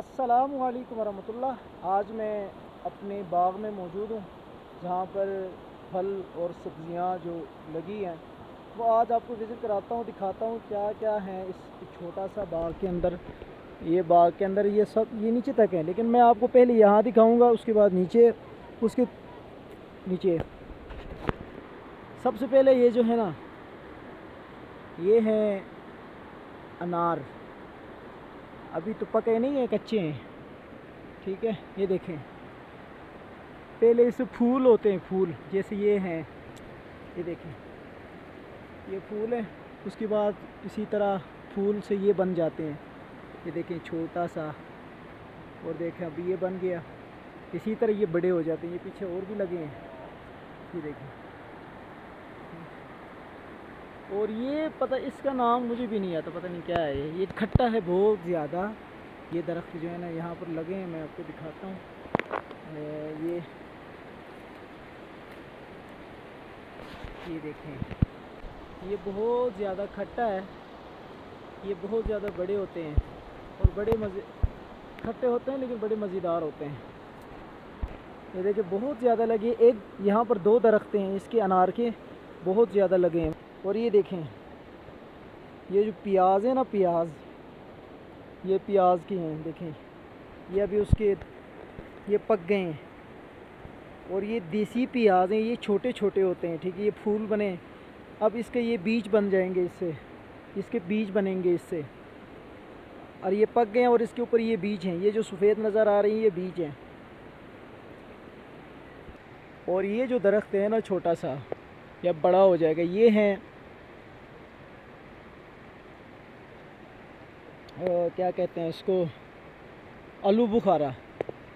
अस्सलामु अलैकुम वरहमतुल्लाह। आज मैं अपने बाग में मौजूद हूँ जहाँ पर फल और सब्ज़ियाँ जो लगी हैं वो आज आपको विज़िट कराता हूँ, दिखाता हूँ क्या क्या है इस छोटा सा बाग के अंदर। ये बाग के अंदर ये सब ये नीचे तक है, लेकिन मैं आपको पहले यहाँ दिखाऊँगा, उसके बाद नीचे, उसके नीचे। सबसे पहले ये जो है ना, ये है अनार। अभी तो पके नहीं है, कच्चे हैं, ठीक है। ये देखें, पहले इससे फूल होते हैं, फूल जैसे ये हैं, ये देखें, ये फूल है। उसके बाद इसी तरह फूल से ये बन जाते हैं, ये देखें छोटा सा, और देखें अभी ये बन गया। इसी तरह ये बड़े हो जाते हैं। ये पीछे और भी लगे हैं, ये देखें। और ये पता, इसका नाम मुझे भी नहीं आता, पता नहीं क्या है ये खट्टा है बहुत ज़्यादा। ये दरख्त जो है ना यहाँ पर लगे हैं, मैं आपको दिखाता हूँ। ये देखें, ये बहुत ज़्यादा खट्टा है। ये बहुत ज़्यादा बड़े होते हैं और बड़े मज़े, खट्टे होते हैं लेकिन बड़े मज़ेदार होते हैं। ये देखिए बहुत ज़्यादा लगे। एक यहाँ पर दो दरख्त हैं इसके अनार के, बहुत ज़्यादा लगे हैं। और ये देखें, ये जो प्याज है ना, प्याज, ये प्याज की हैं, देखें ये अभी उसके ये पक गए हैं। और ये देसी प्याज हैं, ये छोटे छोटे होते हैं, ठीक है। ये फूल बने, अब इसके ये बीज बन जाएंगे, इससे इसके बीज बनेंगे इससे। और ये पक गए हैं और इसके ऊपर ये बीज हैं, ये जो सफ़ेद नज़र आ रही हैं ये बीज हैं। और ये जो दरख्त है ना छोटा सा, या बड़ा हो जाएगा, ये हैं क्या कहते हैं इसको, आलू बुखारा।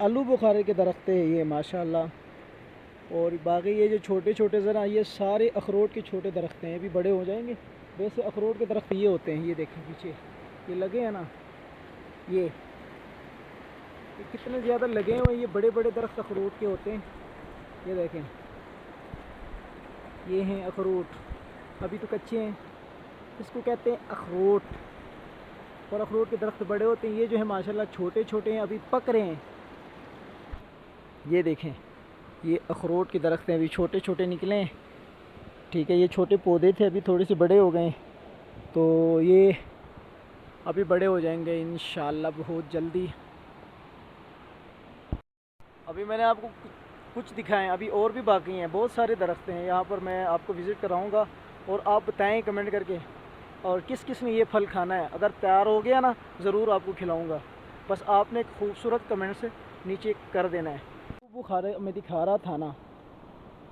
आलू बुखारे के दरख्त है ये माशाल्लाह। और बाकी ये जो छोटे छोटे ज़रा, ये सारे अखरोट के छोटे दरख्त हैं, ये भी बड़े हो जाएंगे। वैसे अखरोट के दरख्त ये होते हैं, ये देखें पीछे ये लगे हैं ना, ये कितने ज़्यादा लगे हुए हैं। ये बड़े बड़े दरख्त अखरोट के होते हैं, ये देखें, ये हैं अखरोट, अभी तो कच्चे हैं, इसको कहते हैं अखरोट। और अखरोट के दरख्त बड़े होते हैं। ये जो है माशाल्लाह छोटे छोटे हैं, अभी पक रहे हैं। ये देखें, ये अखरोट के दरख्त हैं, अभी छोटे छोटे निकले हैं, ठीक है। ये छोटे पौधे थे, अभी थोड़े से बड़े हो गए, तो ये अभी बड़े हो जाएंगे इंशाल्लाह बहुत जल्दी। अभी मैंने आपको कुछ दिखाएं, अभी और भी बाकी हैं, बहुत सारे दरख्त हैं यहाँ पर। मैं आपको विज़िट कराऊँगा और आप बताएं कमेंट करके, और किस किस ने ये फल खाना है। अगर तैयार हो गया ना, ज़रूर आपको खिलाऊँगा, बस आपने एक खूबसूरत कमेंट से नीचे कर देना है। बुखारे मैं दिखा रहा था ना,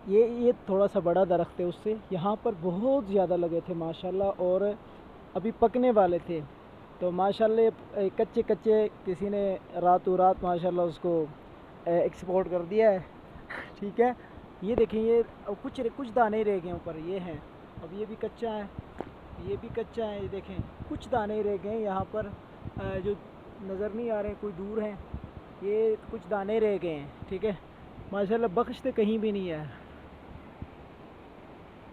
ये थोड़ा सा बड़ा दरख्त है उससे, यहाँ पर बहुत ज़्यादा लगे थे माशाल्लाह, और अभी पकने वाले थे। तो माशाल्लाह कच्चे कच्चे किसी ने रातों रात माशाल्लाह उसको एक्सपोर्ट कर दिया है, ठीक है। ये देखें, ये कुछ कुछ दाने रह गए ऊपर, ये हैं। अब ये भी कच्चा है, ये भी कच्चा है, ये देखें कुछ दाने रह गए यहाँ पर, जो नज़र नहीं आ रहे हैं, कोई दूर हैं, ये कुछ दाने रह गए हैं, ठीक है। माशाल्लाह बख्श तो कहीं भी नहीं है।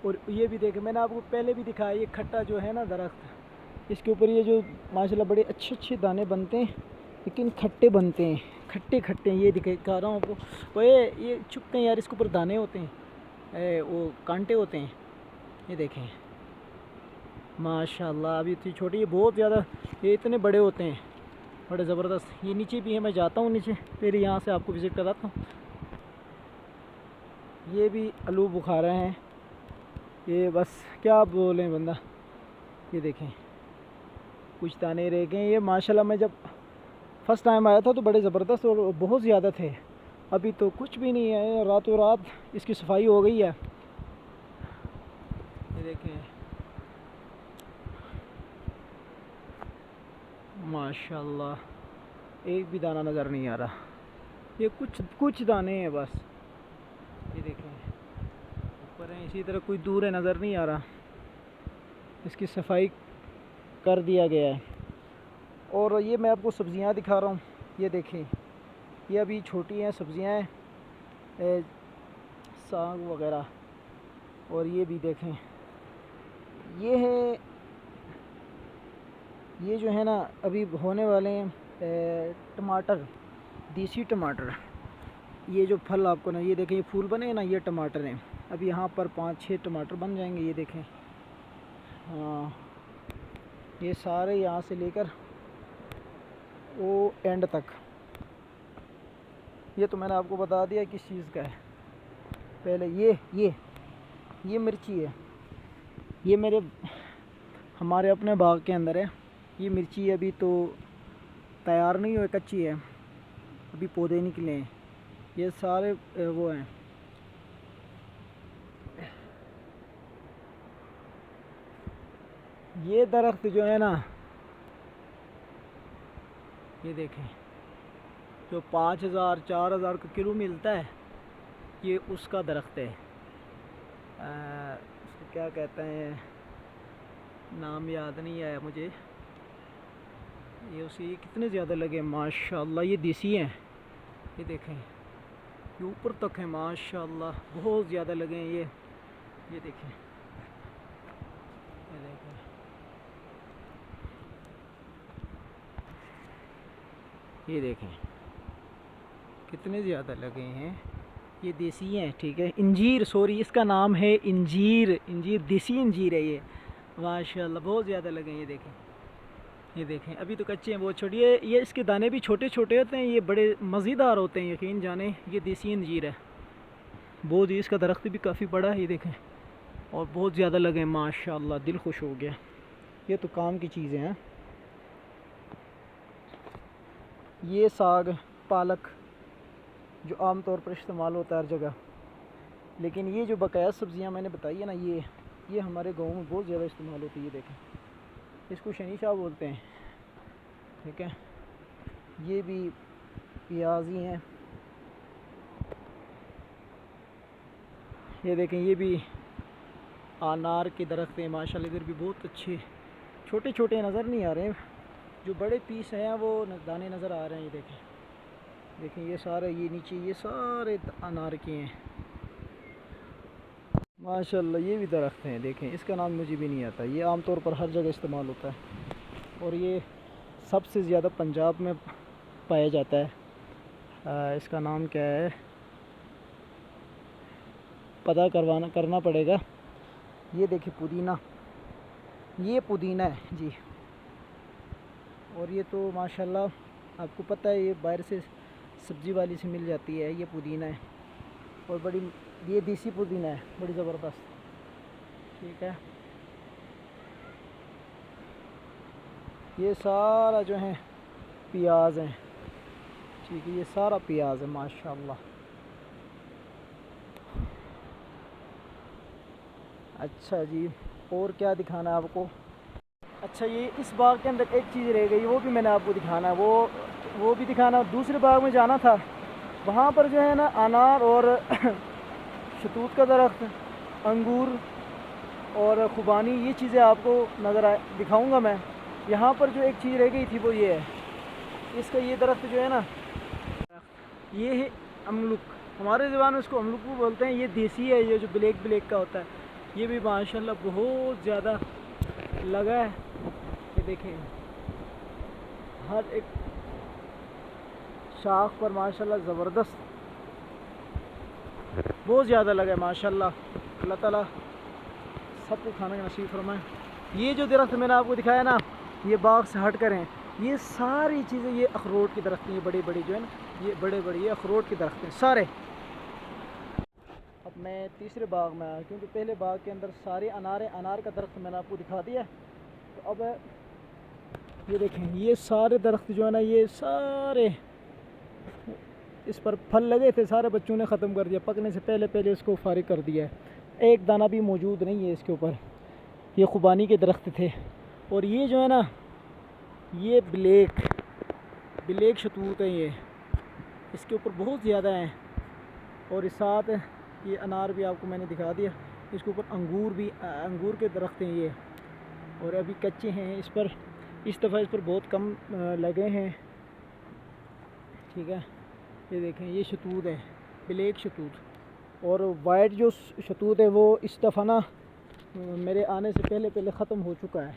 और ये भी देखें, मैंने आपको पहले भी दिखाया, ये खट्टा जो है ना दरख्त, इसके ऊपर ये जो माशाल्लाह बड़े अच्छे अच्छे दाने बनते हैं, लेकिन खट्टे बनते हैं, खट्टे खट्टे हैं। ये दिखा रहा हूँ आपको, वो ये चुपते हैं यार, इसके ऊपर दाने होते हैं, वो कांटे होते हैं। ये देखें माशाल्लाह, अभी इतनी छोटी, ये बहुत ज़्यादा, ये इतने बड़े होते हैं, बड़े ज़बरदस्त। ये नीचे भी है, मैं जाता हूँ नीचे, फिर यहाँ से आपको विज़िट कराता हूँ। ये भी आलू बुखारा हैं, ये बस क्या बोलें बंदा। ये देखें कुछ दाने रह गए। ये माशाल्लाह मैं जब फर्स्ट टाइम आया था तो बड़े ज़बरदस्त और बहुत ज़्यादा थे, अभी तो कुछ भी नहीं है, रातों रात इसकी सफाई हो गई है। ये देखें माशाल्लाह एक भी दाना नज़र नहीं आ रहा, ये कुछ कुछ दाने हैं बस। ये देखें ऊपर हैं, इसी तरह कोई दूर है, नज़र नहीं आ रहा। इसकी सफाई कर दिया गया है। और ये मैं आपको सब्ज़ियाँ दिखा रहा हूँ, ये देखें, ये अभी छोटी हैं सब्ज़ियाँ हैं, साग वगैरह। और ये भी देखें, ये है, ये जो है ना अभी होने वाले हैं, टमाटर, देसी टमाटर। ये जो फल आपको ना, ये देखें ये फूल बने हैं ना, ये टमाटर हैं। अब यहाँ पर 5-6 टमाटर बन जाएंगे, ये देखें। हाँ, ये सारे यहाँ से लेकर वो एंड तक। ये तो मैंने आपको बता दिया किस चीज़ का है। पहले ये मिर्ची है, ये हमारे अपने बाग के अंदर है। ये मिर्ची अभी तो तैयार नहीं हुई, कच्ची है, अभी पौधे निकले हैं। ये सारे वो हैं। ये दरख्त जो है ना, ये देखें, जो 5,000-4,000 का किलो मिलता है, ये उसका दरख्त है। उसको क्या कहते हैं, नाम याद नहीं आया मुझे। ये उसे कितने ज़्यादा लगे माशाल्लाह। ये देसी हैं, ये देखें, ये ऊपर तक है माशाल्लाह, बहुत ज़्यादा लगे हैं ये देखें, ये देखें। ये देखें कितने ज़्यादा लगे हैं। ये देसी हैं, ठीक है। इंजीर, सॉरी, इसका नाम है इंजीर। देसी इंजीर है ये माशाल्लाह, बहुत ज़्यादा लगे हैं। ये देखें अभी तो कच्चे हैं, बहुत छोटे। ये इसके दाने भी छोटे छोटे होते हैं, ये बड़े मज़ेदार होते हैं, यकीन जाने। ये देसी अंजीर है, बहुत ही। इसका दरख्त भी काफ़ी बड़ा है, ये देखें, और बहुत ज़्यादा लगे हैं माशाल्लाह, दिल खुश हो गया। ये तो काम की चीज़ें हैं। ये साग, पालक, जो आम तौर पर इस्तेमाल होता है हर जगह, लेकिन ये जो बकाया सब्ज़ियाँ मैंने बताई है ना, ये हमारे गाँव में बहुत ज़्यादा इस्तेमाल होती है। ये देखें, इसको शनीशाह बोलते हैं, ठीक है। ये भी प्याज ही हैं। ये देखें, ये भी अनार के दरख्त हैं माशाल्लाह। इधर भी बहुत अच्छे, छोटे छोटे नज़र नहीं आ रहे हैं, जो बड़े पीस हैं वो दाने नज़र आ रहे हैं। ये देखें, ये सारे, ये नीचे ये सारे अनार के हैं माशाल्लाह। ये भी दरख्त हैं, देखें, इसका नाम मुझे भी नहीं आता। ये आमतौर पर हर जगह इस्तेमाल होता है, और ये सबसे ज़्यादा पंजाब में पाया जाता है। इसका नाम क्या है, पता करना पड़ेगा। ये देखिए पुदीना, ये पुदीना है जी। और ये तो माशाल्लाह आपको पता है, ये बाहर से सब्ज़ी वाली से मिल जाती है। ये पुदीना है, और बड़ी, ये देसी पुदीना है, बड़ी ज़बरदस्त, ठीक है। ये सारा जो है प्याज है, ठीक है, ये सारा प्याज है माशाल्लाह। अच्छा जी, और क्या दिखाना है आपको? अच्छा, ये इस बाग के अंदर एक चीज़ रह गई, वो भी मैंने आपको दिखाना है। वो भी दिखाना। दूसरे बाग में जाना था, वहाँ पर जो है ना अनार और शतूत का दरख्त, अंगूर और खुबानी, ये चीज़ें आपको दिखाऊंगा मैं। यहाँ पर जो एक चीज़ रह गई थी वो ये है, इसका ये दरख्त जो है ना, ये है अमलुक। हमारे ज़बान में इसको अमलुक भी बोलते हैं। ये देसी है, ये जो ब्लैक का होता है। ये भी माशाल्लाह बहुत ज़्यादा लगा है। ये देखें, हर एक शाख पर माशाल्लाह ज़बरदस्त, बहुत ज़्यादा लगा है माशाल्लाह। अल्लाह ताला सबको खाने का नसीब फरमाए। ये जो दरख्त मैंने आपको दिखाया ना, ये बाग से हट कर हैं, ये सारी चीज़ें, ये अखरोट की दरख्त हैं। ये बड़ी बड़ी जो है ना, ये बड़े ये अखरोट के दरख्त हैं सारे। अब मैं तीसरे बाग में आया, क्योंकि पहले बाग के अंदर सारे अनार का दरख्त मैंने आपको दिखा दिया। तो अब ये देखें, ये सारे दरख्त जो है ना, ये सारे, इस पर फल लगे थे, सारे बच्चों ने ख़त्म कर दिया। पकने से पहले इसको फारिग कर दिया है। एक दाना भी मौजूद नहीं है इसके ऊपर। ये खुबानी के दरख्त थे। और ये जो है ना, ये ब्लैक शतूत है, ये इसके ऊपर बहुत ज़्यादा हैं। और इस साथ ये अनार भी आपको मैंने दिखा दिया। इसके ऊपर अंगूर के दरख्त हैं ये, और अभी कच्चे हैं। इस दफ़ा इस पर बहुत कम लगे हैं, ठीक है। ये देखें, ये शतूत है, ब्लैक शतूत। और वाइट जो शतूत है वो इस दफ़ा ना मेरे आने से पहले ख़त्म हो चुका है।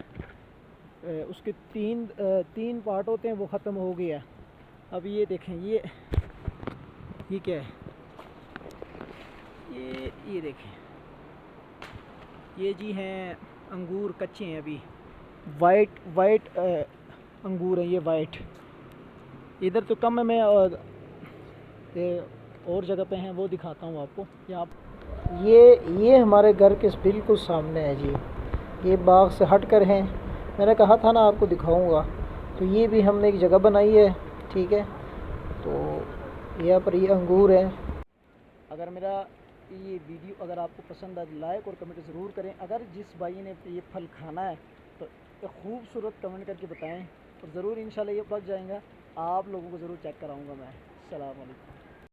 उसके तीन पार्ट होते हैं, वो ख़त्म हो गया। अब ये देखें, ये क्या है, ये देखें, ये जी हैं अंगूर, कच्चे हैं अभी, वाइट अंगूर हैं ये वाइट। इधर तो कम है, मैं और जगह पे हैं वो दिखाता हूँ आपको। यहाँ ये हमारे घर के बिल्कुल सामने है जी, ये बाग से हट कर हैं, मैंने कहा था ना आपको दिखाऊंगा। तो ये भी हमने एक जगह बनाई है, ठीक है। तो यहाँ पर ये अंगूर है। अगर मेरा ये वीडियो अगर आपको पसंद आए, लाइक और कमेंट ज़रूर करें। अगर जिस भाई ने ये फल खाना है तो एक खूबसूरत कमेंट करके बताएं, और ज़रूर इंशाल्लाह ये पक जाएगा। आप लोगों को ज़रूर चेक कराऊंगा मैं। अस्सलाम वालेकुम।